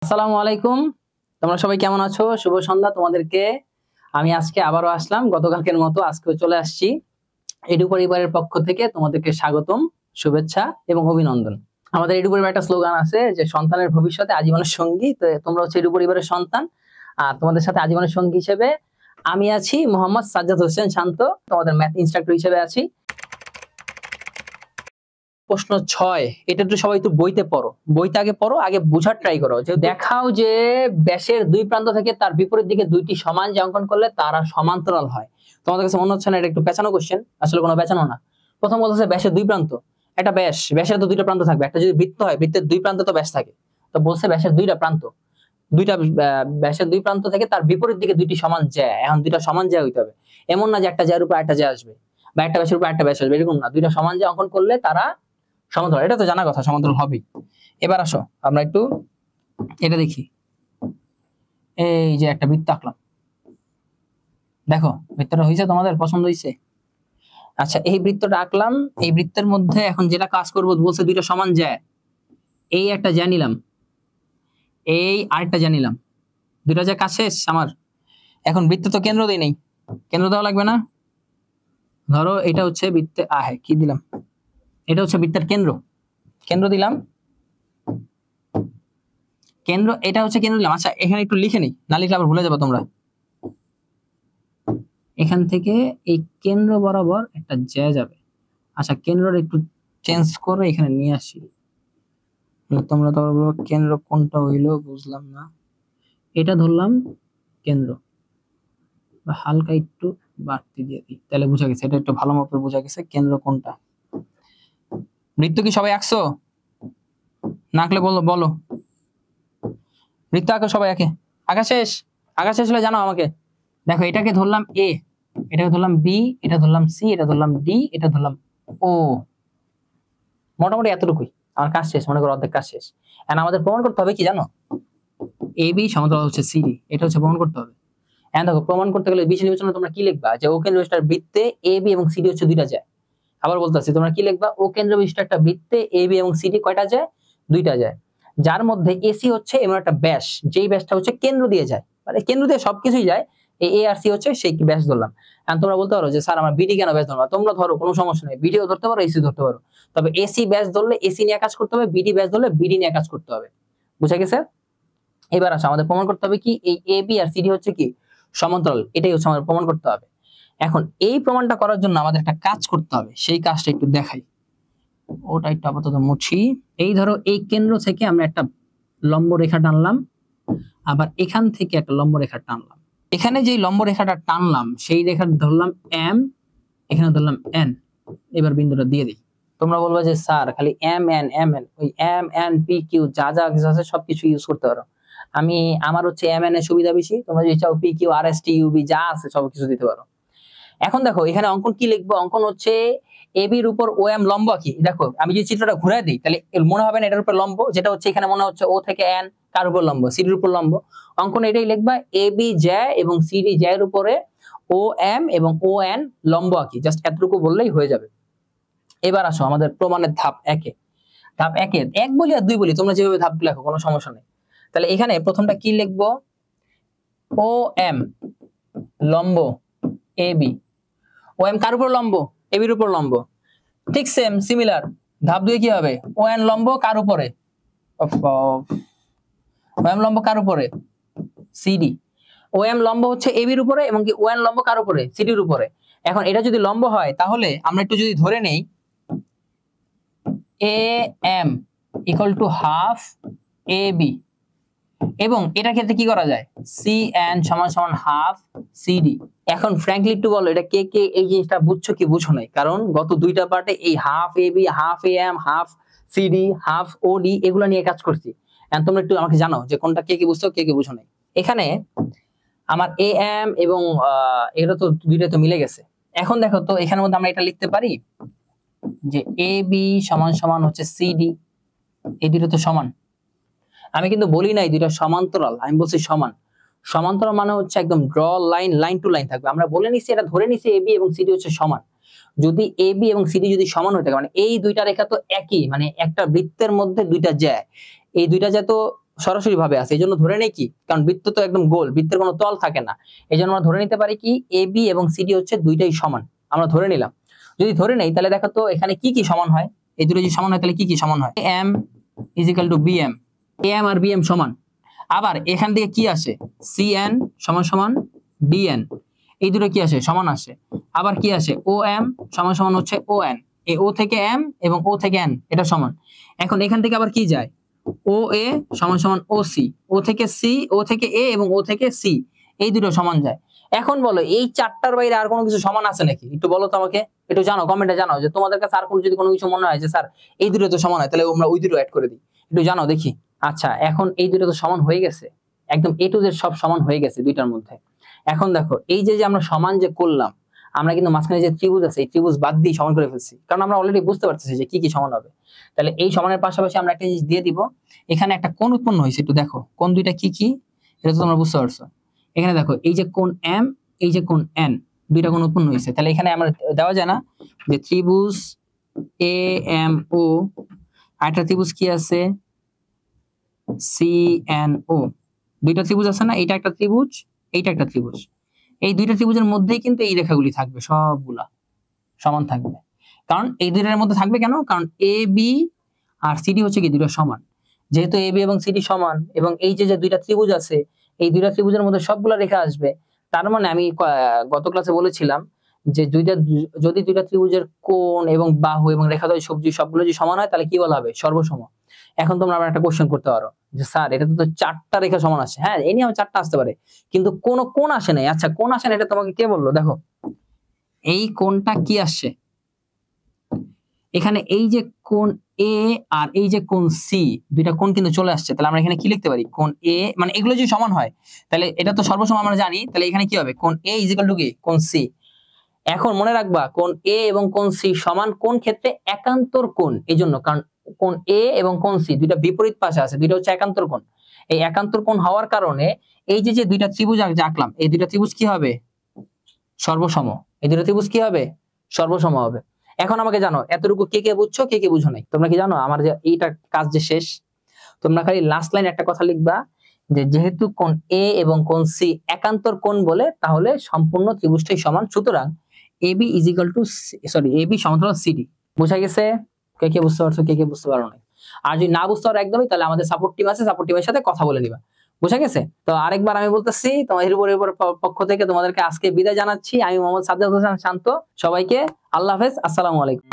আসসালামু আলাইকুম। তোমরা সবাই কেমন আছো? শুভ সন্ধ্যা তোমাদেরকে। আমি আজকে আবারও আসলাম, গতকালকের মতো আজকেও চলে আসছি। এডু পরিবারের পক্ষ থেকে তোমাদেরকে স্বাগতম, শুভেচ্ছা এবং অভিনন্দন। আমাদের এডু পরিবারের একটা স্লোগান আছে যে সন্তানের ভবিষ্যতে আজীবনের সঙ্গী। তো তোমরা হচ্ছে এডু পরিবারের সন্তান, আর তোমাদের সাথে আজীবনের সঙ্গী হিসেবে আমি আছি মোহাম্মদ সাজ্জাদ হোসেন শান্ত, তোমাদের ম্যাথ ইনস্ট্রাক্টর হিসেবে আছি। প্রশ্ন 6, এটা একটু সবাই একটু বইতে পড়ো, বইতে আগে পড়ো, আগে বোঝার ট্রাই করো। যে দেখাও যে ব্যাসের দুই প্রান্ত থেকে তার বিপরীত দিকে দুইটি সমান যে অঙ্কন করলে তারা সমান্তরাল হয়। তোমাদের কাছে মনে হচ্ছে না এটা একটু পেঁচানো কোশ্চেন? আসলে কোনো পেঁচানো না। প্রথম বলতেছে ব্যাসের দুই প্রান্ত, একটা ব্যাসের তো দুইটা প্রান্ত থাকবে, একটা যদি বৃত্ত হয় বৃত্তের দুই প্রান্তে তো ব্যাস থাকে। তো বলছে ব্যাসের দুইটা প্রান্ত, দুইটা ব্যাসের দুই প্রান্ত থেকে তার বিপরীত দিকে দুইটি সমান জ্যা। এখন দুইটা সমান জ্যা হইতে হবে, এমন না যে একটা জ্যার উপর একটা জ্যা আসবে বা একটা ব্যাসের উপর একটা ব্যাস আসবে, এরকম না। দুইটা সমান জ্যা অঙ্কন করলে তারা সমান্তরাল, এটা তো জানা কথা, সমান্তরাল হবেই। এবার আসো আমরা একটু এটা দেখি। এই যে একটা বৃত্ত আঁকলাম, দেখো বৃত্তটা হয়েছে, তোমাদের পছন্দ হয়েছে? আচ্ছা, এই বৃত্তটা আঁকলাম, এই বৃত্তের মধ্যে এখন যেটা কাজ করবো বলছে দুইটা সমান জ্যা। এই একটা জ্যা নিলাম, এই আরেকটা জ্যা নিলাম, দুইটা জ্যা কাজ শেষ আমার। এখন বৃত্ত তো কেন্দ্র দেই নেই, কেন্দ্র দেওয়া লাগবে না? ধরো এটা হচ্ছে বৃত্তে কি দিলাম, এটা হচ্ছে বৃত্তের কেন্দ্র, কেন্দ্র দিলাম, কেন্দ্র, এটা হচ্ছে কেন্দ্র দিলাম। আচ্ছা এখানে একটু লিখে নিই, না লিখলে আবার ভুলে যাবে তোমরা। এখান থেকে এই কেন্দ্র বরাবর একটা জ্যা যাবে। আচ্ছা কেন্দ্রটা একটু চেঞ্জ করে এখানে নিয়ে আসি। তোমরা তো বলবো কেন্দ্র কোনটা হইলো, বুঝলাম না। এটা ধরলাম কেন্দ্র, হালকা একটু বাড়তি দিয়ে দিই, তাহলে বুঝা গেছে, এটা একটু ভালো মতো বোঝা গেছে কেন্দ্র কোনটা। বৃত্ত কি সবাই আঁকছো? না আঁকলে বলো বলো। বৃত্ত আঁকো সবাই, আঁকে আঁকা শেষ? আঁকা শেষ হলে জানো আমাকে। দেখো এটাকে ধরলাম এ, এটাকে ধরলাম বি, এটা ধরলাম সি, এটা ধরলাম ডি, এটা ধরলাম ও। মোটামুটি এতটুকুই আমার কাজ শেষ, মনে করো অর্ধেক কাজ শেষ। এখন আমাদের প্রমাণ করতে হবে কি জানো? এ বি সমান্তরাল হচ্ছে সিডি, এটা হচ্ছে প্রমাণ করতে হবে। এখন দেখো প্রমাণ করতে গেলে বিশেষ বিবেচনা তোমরা কি লিখবা? যে ও কেন্দ্র বিশিষ্ট বৃত্তে এ বি এবং সিডি হচ্ছে দুইটা যায়। আবার বলতেছি, তোমরা কি লিখবা? ও কেন্দ্র বিশিষ্ট একটা বৃত্তে এ বি এবং সিডি কয়টা যায়? দুইটা যায়। যার মধ্যে এসি হচ্ছে এমন একটা ব্যাস, যেই ব্যাসটা হচ্ছে কেন্দ্র দিয়ে যায়, মানে কেন্দ্র দিয়ে সবকিছুই যায়। এ আর সি হচ্ছে সেই ব্যাস ধরলাম। এখন তোমরা বলতে পারো যে স্যার আমার বিডি কেন ব্যাস ধরবা? তোমরা ধরো, কোনো সমস্যা নেই, বিডিও ধরতে পারো, এসি ধরতে পারো। তবে এসি ব্যাস ধরলে এসি নিয়ে কাজ করতে হবে, বিডি ব্যাস ধরলে বিডি নিয়ে কাজ করতে হবে। বুঝা গেছে? এবার আসো আমাদের প্রমাণ করতে হবে কি এই এ বি আর সিডি হচ্ছে কি সমান্তরাল, এটাই হচ্ছে আমাদের প্রমাণ করতে হবে। এখন এই প্রমাণটা করার জন্য আমাদের একটা কাজ করতে হবে, সেই কাজটা একটু দেখাই। ওটা একটু আপাতত মুছি। এই ধরো এই কেন্দ্র থেকে আমরা একটা লম্ব রেখা টানলাম, আবার এখান থেকে একটা লম্ব রেখা টানলাম। এখানে যে লম্ব রেখাটা টানলাম সেই রেখাটা ধরলাম এম, এখানে ধরলাম এন। এবার বিন্দুটা দিয়ে দিই। তোমরা বলবে যে স্যার খালি এম এন এম এন, ওই এম এন পি কিউ যা যা কিছু আছে সবকিছু ইউজ করতে পারো। আমার হচ্ছে এম এন এর সুবিধা বেশি, তোমরা যদি চাও P Q R S T UV যা আছে সবকিছু দিতে পারো। এখন দেখো এখানে অঙ্কন কি লিখবো? অঙ্কন হচ্ছে এ বির উপর ও এম লম্ব কি। দেখো আমি যদি চিত্রটা ঘুরে দিই তাহলে মনে হবে না এটার উপর লম্ব, যেটা হচ্ছে এখানে মনে হচ্ছে ও থেকে এন কার উপর লম্ব? সিডির উপর লম্ব। অঙ্কন এটাই লিখবা, এ বি জ্যা এবং সিডি জ্যার উপরে ও এম এবং ও এন লম্ব আঁকি। জাস্ট এতটুকু বললেই হয়ে যাবে। এবার আসো আমাদের প্রমাণের ধাপ একে। ধাপ একে এক বলি আর দুই বলি, তোমরা যেভাবে ধাপ লেখো কোনো সমস্যা নেই। তাহলে এখানে প্রথমটা কি লিখবো? ও এম লম্ব A B. O M car উপর লম্ব? এ বির উপর লম্ব। ঠিক সেম সিমিলার। ধাপ 2 কি হবে? ও এন লম্ব কার উপরে? ও এম লম্ব কার উপরে? সিডি। ও এম লম্ব হচ্ছে এ বির উপরে এবং কি ও এন লম্ব কার উপরে? সিডির উপরে। এখন এটা যদি লম্ব হয় তাহলে আমরা একটু যদি ধরে নেই A M equal to half A B, এবং এটার ক্ষেত্রে কি করা যায়? সি এন সমান সমান হাফ সিডি। এখন ফ্র্যাঙ্কলি একটু বলো, এটা কে কে এই জিনিসটা বুঝছো কি বুঝো নাই? কারণ গত দুইটা পার্টে এই half A B, half A M, half CD, half OD এগুলো নিয়ে কাজ করছি। এখন তোমরা একটু আমাকে জানাও যে কোনটা কে কি বুঝছো, কে কি বুঝো নাই। এখানে আমার এ এম এবং এগুলো তো দুইটা তো মিলে গেছে। এখন দেখো তো এখানের মধ্যে আমরা এটা লিখতে পারি যে এ বি সমান সমান হচ্ছে সিডি, এই দুটো তো সমান। আমি কিন্তু বলি নাই দুইটা সমান্তরাল, আমি বলছি সমান। সমান্তরাল মানে হচ্ছে একদম draw line, line to line থাকবে। আমরা বলে নিছি, এটা ধরে নিছি এবি এবং সিডি হচ্ছে সমান। যদি এবি এবং সিডি যদি সমান হয়ে থাকে, মানে এই দুইটা রেখা তো একই, মানে একটা বৃত্তের মধ্যে দুইটা জ্যা, এই দুইটা জ্যা তো সরাসরি ভাবে আছে, এই জন্য ধরে নেই কি, কারণ বৃত্ত তো একদম গোল, বৃত্তের কোনো তল থাকে না, এই জন্য আমরা ধরে নিতে পারি কি এবি এবং সিডি হচ্ছে দুইটাই সমান, আমরা ধরে নিলাম। যদি ধরে নেই তাহলে দেখো তো এখানে কি কি সমান হয়, এই দুটো যদি সমান হয় তাহলে কি কি সমান হয়, M is equal to BM, M আর বিএম সমান। আবার এখান থেকে কি আসে, সিএন সমান সমান ডিএন, এই দুটো কি আসে, সমান আসে। আবার কি আসে, ও এম সমান সমান হচ্ছে ও এন, এই ও থেকে এম এবং ও থেকে এন এটা সমান। এখন এখান থেকে আবার কি যায়, ও এ সমান সমান ও সি, ও থেকে সি, ও থেকে এ এবং ও থেকে সি, এই দুটো সমান যায়। এখন বলো এই চারটার বাইরে আর কোনো কিছু সমান আছে নাকি, একটু বলো তো আমাকে, একটু জানো কমেন্টে জানাও যে তোমাদের কাছে আর কোনো যদি কোনো কিছু মনে হয় যে স্যার এই দুটো তো সমান হয়, তাহলে আমরা ওই দুটো অ্যাড করে দিই, একটু জানাও দেখি। আচ্ছা এখন এই দুটো তো সমান হয়ে গেছে, একদম এ টু জেড সব সমান হয়ে গেছে দুইটার মধ্যে। এখন দেখো এই যে যে আমরা সমান যে করলাম, আমরা কিন্তু মাঝখানে যে ত্রিভুজ আছে এই ত্রিভুজ বাদ দিয়ে সমান করে ফেলছি, কারণ আমরা অলরেডি বুঝতে পারতেছি যে কি কি সমান হবে। তাহলে এই সমানের পাশাপাশি আমরা একটা জিনিস দিয়ে দিব, এখানে একটা কোণ উৎপন্ন হয়েছে, একটু দেখো কোণ দুইটা কি কি, এটা তো তোমরা বুঝতে পারছো। এখানে দেখো এই যে কোণ এম, এই যে কোণ এন, দুইটা কোণ উৎপন্ন হয়েছে, তাহলে এখানে আমরা দেওয়া যায় না যে ত্রিভুজ এ এম ও, আরেকটা ত্রিভুজ কি আছে সি এন ও, দুইটা ত্রিভুজ আছে না, এইটা একটা ত্রিভুজ, এইটা একটা ত্রিভুজ, এই দুইটা ত্রিভুজের মধ্যেই কিন্তু এই রেখাগুলি থাকবে, সবগুলা সমান থাকবে। কারণ এই দুইটার মধ্যে থাকবে কেন, কারণ এ বি আর সিডি হচ্ছে কি দুইটা সমান, যেহেতু এ বি এবং সিডি সমান এবং এই যে যে দুইটা ত্রিভুজ আছে এই দুইটা ত্রিভুজের মধ্যে সবগুলা রেখা আসবে, তার মানে আমি গত ক্লাসে বলেছিলাম যে যদি দুইটা ত্রিভুজের কোণ এবং বাহু এবং রেখাদ্বয় সবজি সবগুলো যদি সমান হয় তাহলে কি বলা হবে, সর্বসম। এখন তোমরা আবার একটা কোশ্চেন করতে পারো যে স্যার এটা তো চারটা রেখা সমান আছে, হ্যাঁ এই নিয়ে চারটা আসতে পারে কিন্তু কোনো কোণ আসে নাই। আচ্ছা কোণ আসে না এটা তোমাকে কে বললো, দেখো এই কোণটা কি আসছে, এখানে এই যে কোণ এ আর এই যে কোণ সি, দুইটা কোণ কিন্তু চলে আসছে, তাহলে আমরা এখানে কি লিখতে পারি, কোণ এ মানে এগুলো যদি সমান হয় তাহলে এটা তো সর্বসম আমরা জানি, তাহলে এখানে কি হবে, কোণ এ ইজ ইকুয়াল টু কি, কোণ সি। এখন মনে রাখবা কোণ এ এবং কোণ সি সমান কোন ক্ষেত্রে, একান্তর কোণ, এই জন্য কারণ কোণ এ এবং কোণ সি দুইটা বিপরীত পাশে আছে, দুইটা হচ্ছে একান্তর কোণ। এই একান্তর কোণ হওয়ার কারণে এই যে যে দুইটা ত্রিভুজ আঁকলাম এই দুইটা ত্রিভুজ কি হবে, সর্বসম, এই দুইটা ত্রিভুজ কি হবে, সর্বসম হবে। এখন আমাকে জানো এতটুকু কে কে বুঝছো কে কে বুঝো নাই, তোমরা কি জানো আমার যে এইটা কাজ যে শেষ, তোমরা খালি লাস্ট লাইন একটা কথা লিখবা যে যেহেতু কোণ এ এবং কোণ সি একান্তর কোণ বলে তাহলে সম্পূর্ণ ত্রিভুজটাই সমান, সুতরাং AB is equal to AB সমান্তরাল সিডি। বোঝা গেছে, কে কে বুঝতে পারছো কে কে বুঝতে পারো না, আর যদি না বুঝতে পারো একদমই তাহলে আমাদের সাপোর্ট টিম আছে, সাপোর্ট টিমের সাথে কথা বলে নিবা। বুঝা গেছে, তো আরেকবার আমি বলতেছি তোমার হিরোর পক্ষ থেকে তোমাদেরকে আজকে বিদায় জানাচ্ছি, আমি মোহাম্মদ সাজ্জাদ হোসেন শান্ত, সবাইকে আল্লাহ হাফেজ, আসসালামু আলাইকুম।